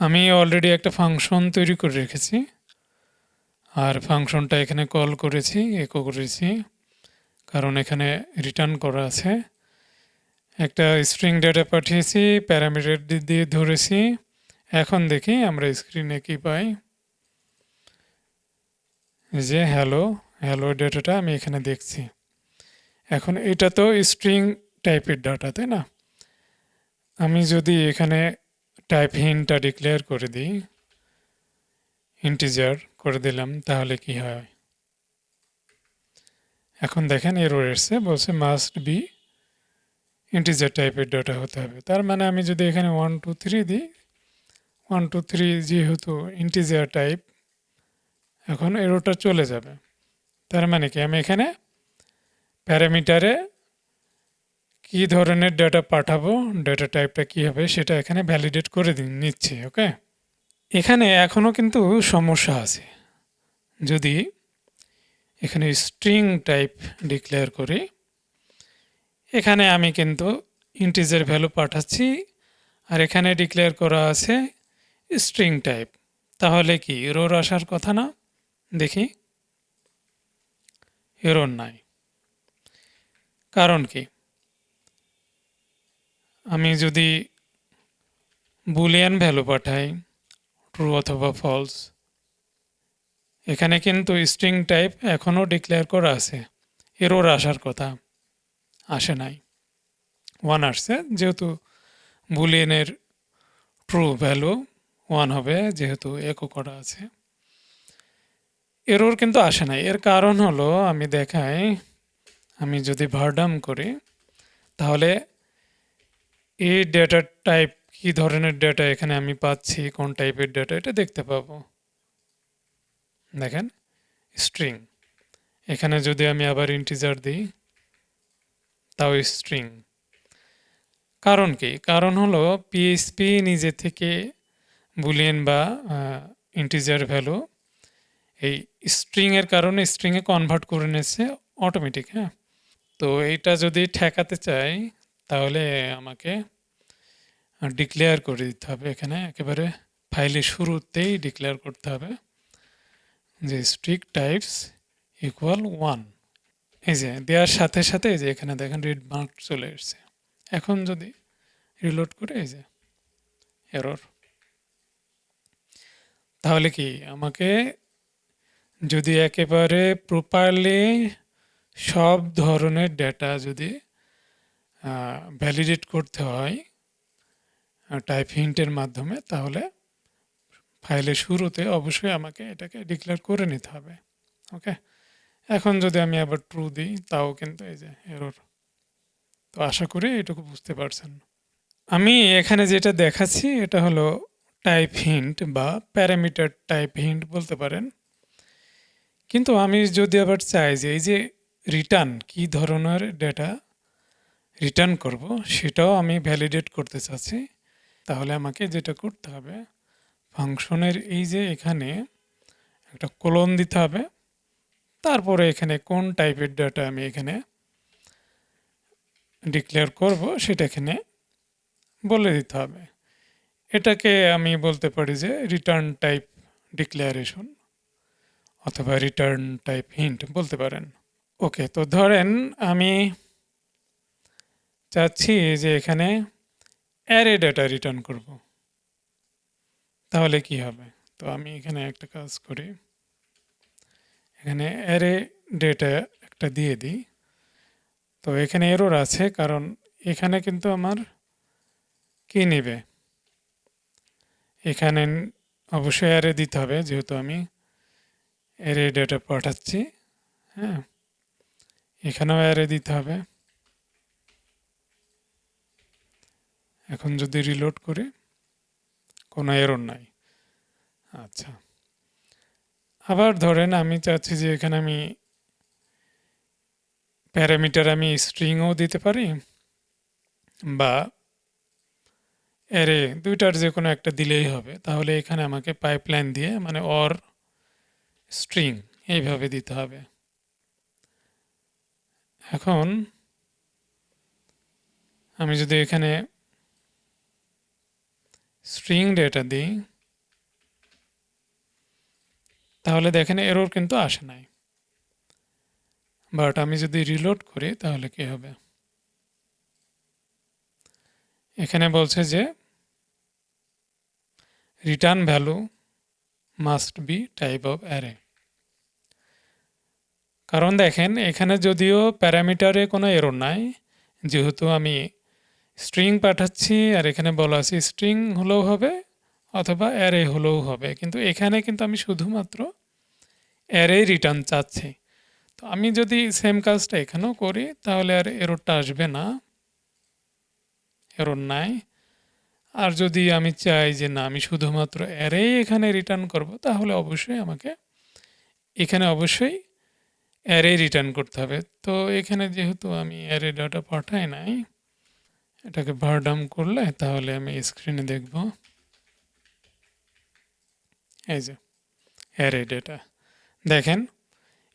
আমি অলরেডি একটা ফাংশন তৈরি করে রেখেছি আর ফাংশনটা এখানে কল করেছি, একো করেছি, কারণ এখানে রিটার্ন করা আছে। একটা স্ট্রিং ডেটা পাঠিয়েছি, প্যারামিটার দিয়ে ধরেছি। এখন দেখি আমরা স্ক্রিনে কি পাই। এই যে হ্যালো হ্যালো ডেটাটা আমি এখানে দেখছি। এখন এটা তো স্ট্রিং টাইপের ডাটা, তাই না? আমি যদি এখানে টাইপ হিন্টটা ডিক্লেয়ার করে দিই, ইন্টিজার করে দিলাম, তাহলে কি হয়? এখন দেখেন এরর এসছে, বলছে মাস্ট বি ইন্টিজার টাইপের ডাটা হতে হবে। তার মানে আমি যদি এখানে 1 2 3 দিই, 1 2 3 যেহেতু ইন্টিজার টাইপ, এখন এররটা চলে যাবে। তার মানে কি আমি এখানে প্যারামিটারে কি ধরনের ডাটা পাঠাবো, ডাটা টাইপটা কী হবে সেটা এখানে ভ্যালিডেট করে নিচ্ছি। ওকে, এখানে এখনও কিন্তু সমস্যা আছে। যদি এখানে স্ট্রিং টাইপ ডিক্লেয়ার করি, এখানে আমি কিন্তু ইন্টিজার ভ্যালু পাঠাচ্ছি আর এখানে ডিক্লেয়ার করা আছে স্ট্রিং টাইপ, তাহলে কি এরর আসার কথা না? দেখি, এরর নাই। কারণ কি? আমি যদি বুলিয়ান ভ্যালু পাঠাই, ট্রু অথবা ফলস, এখানে কিন্তু স্ট্রিং টাইপ এখনও ডিক্লেয়ার করা আছে, এরর আসার কথা, আসে নাই। 1 আসছে, যেহেতু বুলিয়ানের ট্রু ভ্যালু 1 হবে, যেহেতু একো করা আছে। এরর কিন্তু আসে নাই। এর কারণ হলো, আমি দেখাই, আমি যদি ভারডাম করি, তাহলে এই ডেটা টাইপ কি ধরনের ডেটা এখানে আমি পাচ্ছি, কোন টাইপের ডেটা, এটা দেখতে পাবো। দেখেন স্ট্রিং। এখানে যদি আমি আবার ইন্টিজার দিই, তাও স্ট্রিং। কারণ কি? কারণ হলো পিএইচপি নিজে থেকে বুলিয়ান বা ইন্টিজার ভ্যালু এই স্ট্রিংয়ের কারণে স্ট্রিংয়ে কনভার্ট করে নিয়েছে অটোমেটিক। হ্যাঁ, তো এইটা যদি ঠেকাতে চাই, তাহলে আমাকে ডিক্লেয়ার করে দিতে হবে। এখানে একেবারে ফাইলের শুরুতেই ডিক্লেয়ার করতে হবে যে স্ট্রিং টাইপস ইকুয়াল 1। এই যে দেওয়ার সাথে সাথে যে এখানে দেখেন রেড মার্ক চলে এসছে। এখন যদি রিলোড করে, এই যে এরর, তাহলে কি আমাকে যদি একেবারে প্রপারলি সব ধরনের ডেটা যদি ভ্যালিডেট করতে হয় টাইপ হিন্টের মাধ্যমে, তাহলে ফাইলের শুরুতে অবশ্যই আমাকে এটাকে ডিক্লেয়ার করে নিতে হবে। ওকে, এখন যদি আমি আবার ট্রু দিই, তাও কিন্তু এই যে এরর। তো আশা করি এটুকু বুঝতে পারছেন। আমি এখানে যেটা দেখাচ্ছি এটা হলো টাইপ হিন্ট বা প্যারামিটার টাইপ হিন্ট বলতে পারেন। কিন্তু আমি যদি আবার চাই যে এই যে রিটার্ন কি ধরনের ডেটা রিটার্ন করব, সেটাও আমি ভ্যালিডেট করতে চাচ্ছি, তাহলে আমাকে যেটা করতে হবে, ফাংশনের এই যে এখানে একটা কোলন দিতে হবে, তারপরে এখানে কোন টাইপের ডাটা আমি এখানে ডিক্লেয়ার করব সেটা এখানে বলে দিতে হবে। এটাকে আমি বলতে পারি যে রিটার্ন টাইপ ডিক্লারেশন অথবা রিটার্ন টাইপ হিন্ট বলতে পারেন। ওকে, তো ধরেন আমি চাচ্ছি যে এখানে অ্যারে ডেটা রিটার্ন করব, তাহলে কি হবে? তো আমি এখানে একটা কাজ করি, এখানে অ্যারে ডেটা একটা দিয়ে দিই। তো এখানে এরর আছে, কারণ এখানে কিন্তু আমার কি নেবে, এখানে অবশ্যই অ্যারে দিতে হবে, যেহেতু আমি অ্যারে ডেটা পাঠাচ্ছি। হ্যাঁ, এখানেও অ্যারে দিতে হবে। এখন যদি রিলোড করি, কোনো এরর নাই। আচ্ছা, আবার ধরেন আমি চাচ্ছি যে এখানে আমি প্যারামিটার আমি স্ট্রিংও দিতে পারি বা অ্যারে, দুইটার যে কোনো একটা দিলেই হবে। তাহলে এখানে আমাকে পাইপলাইন দিয়ে, মানে অর স্ট্রিং এইভাবে দিতে হবে। এখন আমি যদি এখানে স্ট্রিং ডেটা দিই, তাহলে দেখেন এরর কিন্তু আসে নাই। বাট আমি যদি রিলোড করি তাহলে কি হবে? এখানে বলছে যে return value must be type of array. কারণ দেখেন এখানে যদিও প্যারামিটারে কোনো এরর নাই, যেহেতু আমি স্ট্রিং পাঠাচ্ছি আর এখানে বলা আছে স্ট্রিং হলেও হবে অথবা অ্যারে হলেও হবে, কিন্তু এখানে কিন্তু আমি শুধুমাত্র অ্যারে রিটার্ন চাচ্ছি। তো আমি যদি সেম কাজটা এখানেও করি তাহলে আর এররটা আসবে না, এরর নাই। আর যদি আমি চাই যে না আমি শুধুমাত্র অ্যারেই এখানে রিটার্ন করব, তাহলে অবশ্যই আমাকে এখানে অবশ্যই অ্যারে রিটার্ন করতে হবে। তো এখানে যেহেতু আমি অ্যারে ডাটা পাঠাই নাই, এটাকে ভারডাম করলে তাহলে আমি স্ক্রিনে দেখব এই যে অ্যারে ডেটা। দেখেন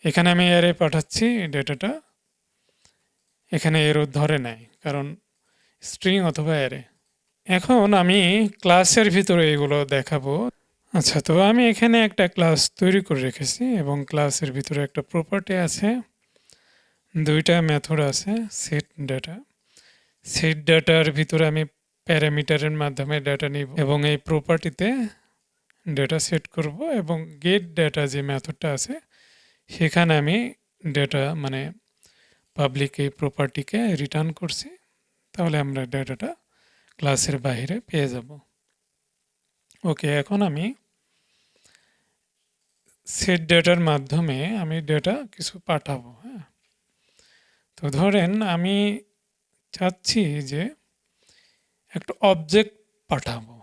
এখানে আমি অ্যারে পাঠাচ্ছি, ডেটাটা এখানে এরর ধরে নাই কারণ স্ট্রিং অথবা অ্যারে। এখন আমি ক্লাসের ভিতরে এগুলো দেখাবো। আচ্ছা, তো আমি এখানে একটা ক্লাস তৈরি করে রেখেছি এবং ক্লাসের ভিতরে একটা প্রপার্টি আছে, দুইটা মেথড আছে সেট ডাটা। সেট ডাটার ভিতরে আমি প্যারামিটারের মাধ্যমে ডাটা নিব এবং এই প্রপার্টিতে ডেটা সেট করব এবং গেট ডাটা যে মেথডটা আছে সেখানে আমি ডেটা মানে পাবলিক এই প্রপার্টিকে রিটার্ন করছি, তাহলে আমরা ডেটাটা ক্লাসের বাইরে পেয়ে যাব। ওকে, এখন আমি সেট ডেটার মাধ্যমে আমি ডেটা কিছু পাঠাবো। হ্যাঁ, তো ধরেন আমি চাচ্ছি যে একটা অবজেক্ট পাঠাবো।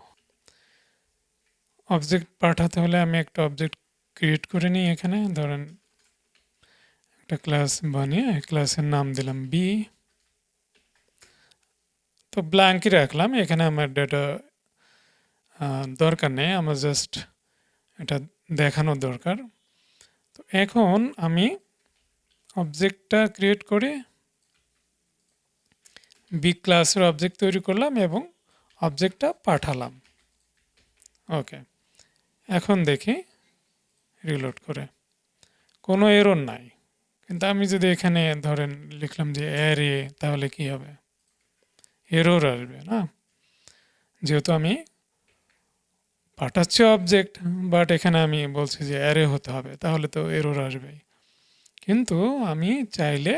অবজেক্ট পাঠাতে হলে আমি একটা অবজেক্ট ক্রিয়েট করে নিই। এখানে ধরেন একটা ক্লাস বানিয়ে ক্লাসের নাম দিলাম বি, তো ব্ল্যাঙ্কই রাখলাম। এখানে আমার ডেটা দরকার নেই, আমার জাস্ট এটা দেখানোর দরকার। তো এখন আমি অবজেক্টটা ক্রিয়েট করে বি ক্লাসের অবজেক্ট তৈরি করলাম এবং অবজেক্টটা পাঠালাম। ওকে, এখন দেখি রিলোড করে কোনো এরর নাই, কিন্তু আমি যদি এখানে ধরেন লিখলাম যে অ্যারে, তাহলে কি হবে? এরর আসবে না, যেহেতু আমি পাঠাচ্ছি অবজেক্ট বাট এখানে আমি বলছি যে অ্যারে হতে হবে, তাহলে তো এরর আসবেই। কিন্তু আমি চাইলে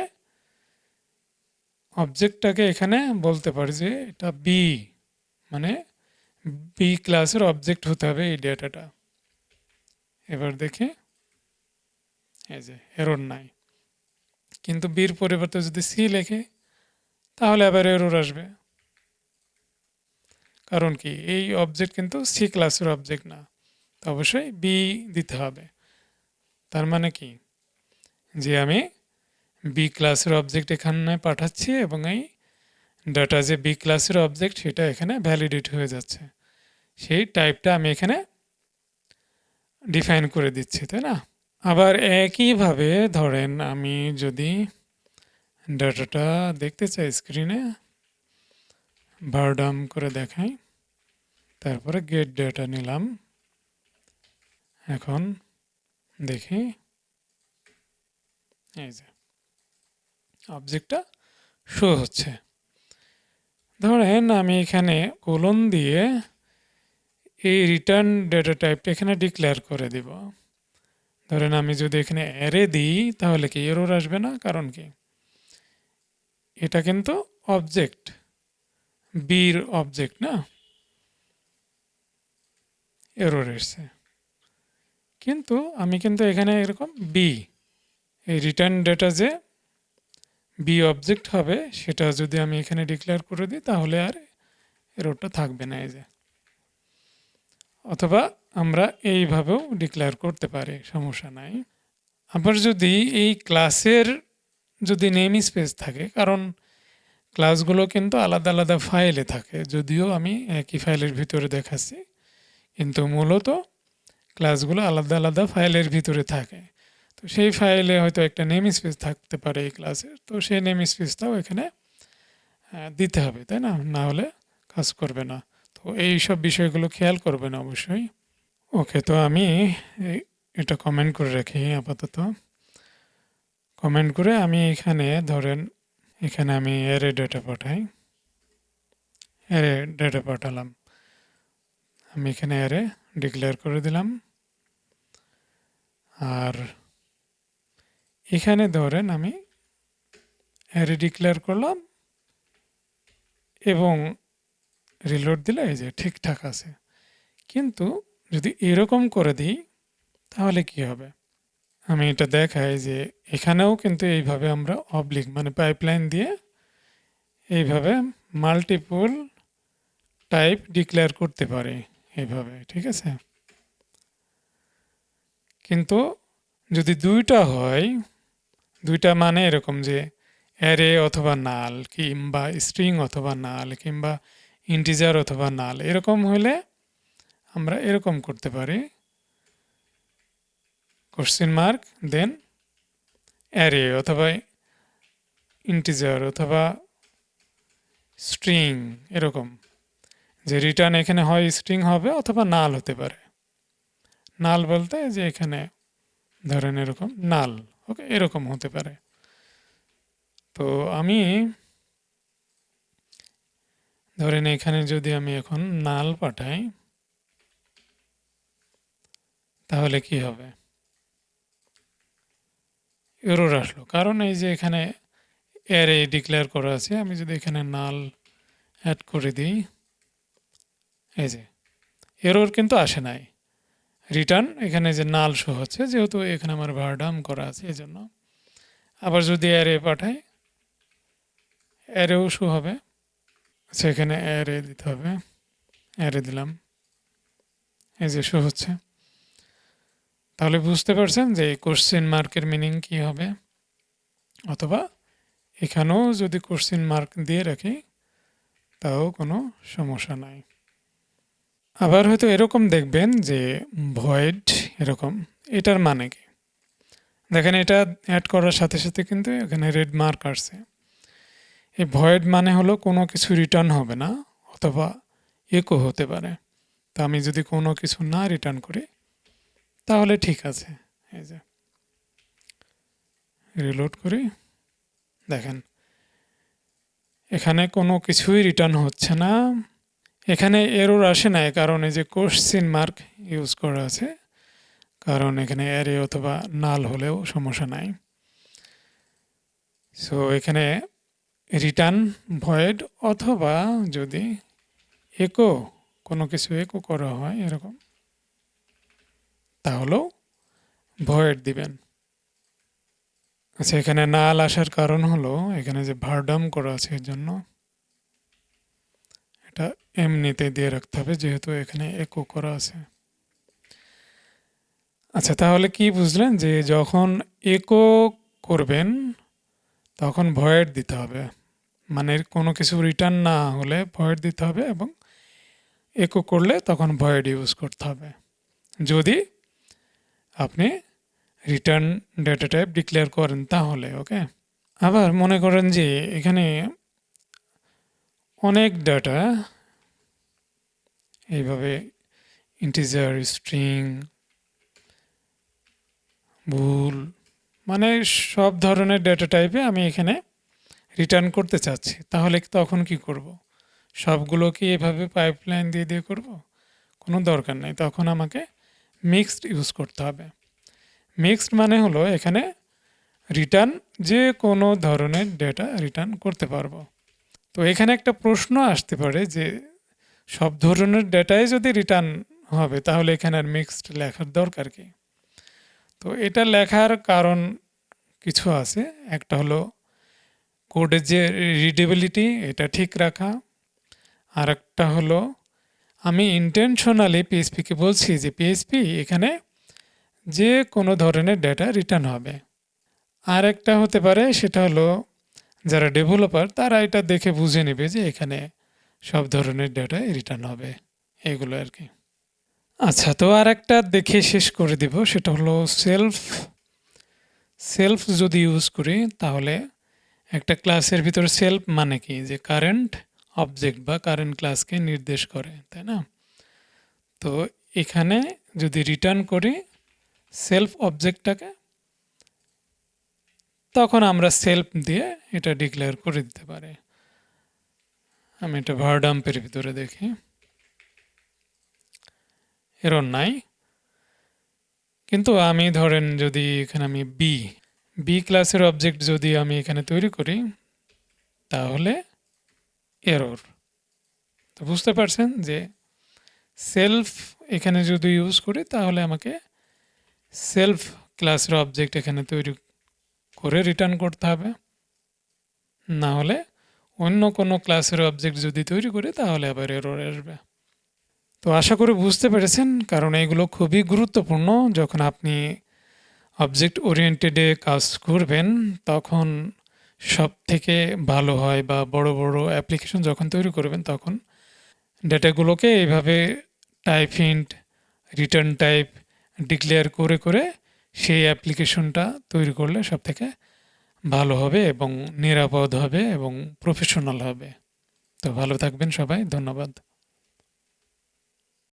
অবজেক্টটাকে এখানে বলতে পারি যে এটা বি, মানে বি ক্লাসের অবজেক্ট হতে হবে এই ডেটাটা। এবার দেখি এই যে এরর নাই, কিন্তু বির পরিবর্তে যদি সি লেখে তাহলে আবার এরর আসবে। কারণ কি, এই অবজেক্ট কিন্তু সি ক্লাসের অবজেক্ট না, তো অবশ্যই বি দিতে হবে। তার মানে কি, যে আমি বি ক্লাসের অবজেক্ট এখানে পাঠাচ্ছি এবং এই ডাটা যে বি ক্লাসের অবজেক্ট সেটা এখানে ভ্যালিডেট হয়ে যাচ্ছে, সেই টাইপটা আমি এখানে ডিফাইন করে দিচ্ছি, তাই না? আবার একইভাবে ধরেন আমি যদি ডাটাটা দেখতে চাই স্ক্রিনে, ভারডাম করে দেখাই, তারপরে গেট ডাটা নিলাম। এখন দেখি এই যে অবজেক্টটা শো হচ্ছে। ধরেন আমি এখানে কোলন দিয়ে এই রিটার্ন ডেটা টাইপটা এখানে ডিক্লেয়ার করে দিব। ধরেন আমি যদি এখানে অ্যারে দিই তাহলে কি এরর আসবে না? কারণ কি, এটা কিন্তু অবজেক্ট, বির অবজেক্ট না, এরর এসছে। কিন্তু আমি কিন্তু এখানে এরকম বি, এই রিটার্ন ডেটা যে বি অবজেক্ট হবে সেটা যদি আমি এখানে ডিক্লেয়ার করে দিই তাহলে আর এররটা থাকবে না। এই যে, অথবা আমরা এইভাবেও ডিক্লেয়ার করতে পারি, সমস্যা নাই। আবার যদি এই ক্লাসের যদি নেম স্পেস থাকে, কারণ ক্লাসগুলো কিন্তু আলাদা আলাদা ফাইলে থাকে, যদিও আমি একই ফাইলের ভিতরে দেখাচ্ছি, কিন্তু মূলত ক্লাসগুলো আলাদা আলাদা ফাইলের ভিতরে থাকে। তো সেই ফাইলে হয়তো একটা নেম স্পেস থাকতে পারে এই ক্লাসের, তো সেই নেম স্পেসটাও এখানে দিতে হবে, তাই না? না হলে কাজ করবে না। তো এই সব বিষয়গুলো খেয়াল করবেন অবশ্যই। ওকে, তো আমি এটা কমেন্ট করে রাখি আপাতত। কমেন্ট করে আমি এখানে ধরেন এখানে আমি অ্যারে ডেটা পাঠাই, অ্যারে ডেটা পাঠালাম, আমি এখানে অ্যারে ডিক্লেয়ার করে দিলাম। আর এখানে ধরেন আমি অ্যারে ডিক্লেয়ার করলাম এবং রিলোড দিলে এই যে ঠিকঠাক আছে। কিন্তু যদি এরকম করে দিই তাহলে কি হবে? আমি এটা দেখাই যে এখানেও কিন্তু এইভাবে আমরা অবলিক মানে পাইপলাইন দিয়ে এইভাবে মাল্টিপল টাইপ ডিক্লেয়ার করতে পারি এইভাবে, ঠিক আছে? কিন্তু যদি দুইটা হয়, দুইটা মানে এরকম যে অ্যারে অথবা নাল কিংবা স্ট্রিং অথবা নাল কিংবা ইন্টিজার অথবা নাল, এরকম হলে আমরা এরকম করতে পারি কোশ্চেন মার্ক দেন অ্যারে অথবা ইন্টিজার অথবা স্ট্রিং, এরকম যে রিটার্ন এখানে হয় স্ট্রিং হবে অথবা নাল হতে পারে। নাল বলতে যে এখানে ধরেন এরকম নাল, ওকে, এরকম হতে পারে। তো আমি ধরেন এখানে যদি আমি এখন নাল পাঠাই তাহলে কি হবে? এরর আসলো, কারণ এই যে এখানে অ্যারে ডিক্লেয়ার করা আছে। আমি যদি এখানে নাল অ্যাড করে দিই, এই যে এরর কিন্তু আসে নাই, রিটার্ন এখানে যে নাল শো হচ্ছে, যেহেতু এখানে আমার ভারডাম করা আছে এই জন্য। আবার যদি অ্যারে পাঠাই অ্যারেও শো হবে। আচ্ছা, এখানে অ্যারে দিতে হবে, অ্যারে দিলাম, এই যে শো হচ্ছে। তাহলে বুঝতে পারছেন যে কোশ্চেন মার্কের মিনিং কি হবে। অথবা এখানেও যদি কোশ্চেন মার্ক দিয়ে রাখি তাও কোনো সমস্যা নাই। আবার হয়তো এরকম দেখবেন যে ভয়েড এরকম, এটার মানে কি? দেখেন এটা অ্যাড করার সাথে সাথে কিন্তু এখানে রেড মার্ক আসছে। এই ভয়েড মানে হলো কোনো কিছু রিটার্ন হবে না অথবা একো হতে পারে। তো আমি যদি কোনো কিছু না রিটার্ন করি তাহলে ঠিক আছে। এই যে রিলোড করি, দেখেন এখানে কোনো কিছুই রিটার্ন হচ্ছে না। এখানে এরর আসে না, কারণ এই যে কোশ্চেন মার্ক ইউজ করা আছে, কারণ এখানে অ্যারে অথবা নাল হলেও সমস্যা নাই। সো এখানে রিটার্ন ভয়েড অথবা যদি একো কোনো কিছু একো করা হয় এরকম, তাহলেও ভয়েড দিবেন। আচ্ছা, এখানে নাল আসার কারণ হলো এখানে যে ভারডাম করা আছে এর জন্য এটা এমনিতে দিয়ে রাখতে হবে, যেহেতু এখানে একো করা আছে। আচ্ছা, তাহলে কি বুঝলেন যে যখন একো করবেন তখন ভয়েড দিতে হবে, মানে কোনো কিছু রিটার্ন না হলে ভয়েড দিতে হবে, এবং একো করলে তখন ভয়েড ইউজ করতে হবে যদি আপনি রিটার্ন ডেটা টাইপ ডিক্লেয়ার করেন তাহলে। ওকে, আবার মনে করেন যে এখানে অনেক ডাটা এইভাবে ইন্টিজার, স্ট্রিং, ভুল, মানে সব ধরনের ডেটা টাইপে আমি এখানে রিটার্ন করতে চাচ্ছি, তাহলে তখন কি করব? সবগুলো কি এভাবে পাইপলাইন দিয়ে দিয়ে করব? কোনো দরকার নেই, তখন আমাকে মিক্সড ইউজ করতে হবে। মিক্সড মানে হলো এখানে রিটার্ন যে কোনো ধরনের ডেটা রিটার্ন করতে পারবো। তো এখানে একটা প্রশ্ন আসতে পারে যে সব ধরনের ডেটাই যদি রিটার্ন হবে তাহলে এখানে আর মিক্সড লেখার দরকার কি? তো এটা লেখার কারণ কিছু আছে। একটা হলো কোডের যে রিডেবিলিটি এটা ঠিক রাখা, আর একটা হলো আমি ইন্টেনশনালি পিএইচপিকে বলছি যে পিএইচপি এখানে যে কোনো ধরনের ডেটা রিটার্ন হবে। আর একটা হতে পারে সেটা হলো যারা ডেভেলপার তারা এটা দেখে বুঝে নেবে যে এখানে সব ধরনের ডেটা রিটার্ন হবে, এগুলো আর কি। আচ্ছা, তো আর একটা দেখে শেষ করে দিব, সেটা হলো সেলফ যদি ইউজ করি তাহলে একটা ক্লাসের ভিতরে সেলফ মানে কি, যে কারেন্ট অবজেক্ট বা কারেন্ট ক্লাসকে নির্দেশ করে, তাই না? তো এখানে যদি রিটার্ন করি সেলফ অবজেক্টটাকে, তখন আমরা সেলফ দিয়ে এটা ডিক্লেয়ার করে দিতে পারি। আমি এটা ভারডাম্পের ভিতরে দেখি, এরর নাই। কিন্তু আমি ধরেন যদি এখানে আমি বি ক্লাসের অবজেক্ট যদি আমি এখানে তৈরি করি, তাহলে এরর। তো বুঝতে পারছেন যে সেলফ এখানে যদি ইউজ করি তাহলে আমাকে সেলফ ক্লাসের অবজেক্ট এখানে তৈরি করে রিটার্ন করতে হবে, না হলে অন্য কোনো ক্লাসের অবজেক্ট যদি তৈরি করি তাহলে আবার এরর আসবে। তো আশা করি বুঝতে পেরেছেন, কারণ এগুলো খুবই গুরুত্বপূর্ণ। যখন আপনি অবজেক্ট ওরিয়েন্টেডে কাজ করবেন তখন সব থেকে ভালো হয়, বা বড় বড় অ্যাপ্লিকেশন যখন তৈরি করবেন তখন ডেটাগুলোকে এইভাবে type hint, return type declare করে করে সেই অ্যাপ্লিকেশনটা তৈরি করলে সব থেকে ভালো হবে এবং নিরাপদ হবে এবং প্রফেশনাল হবে। তো ভালো থাকবেন সবাই, ধন্যবাদ।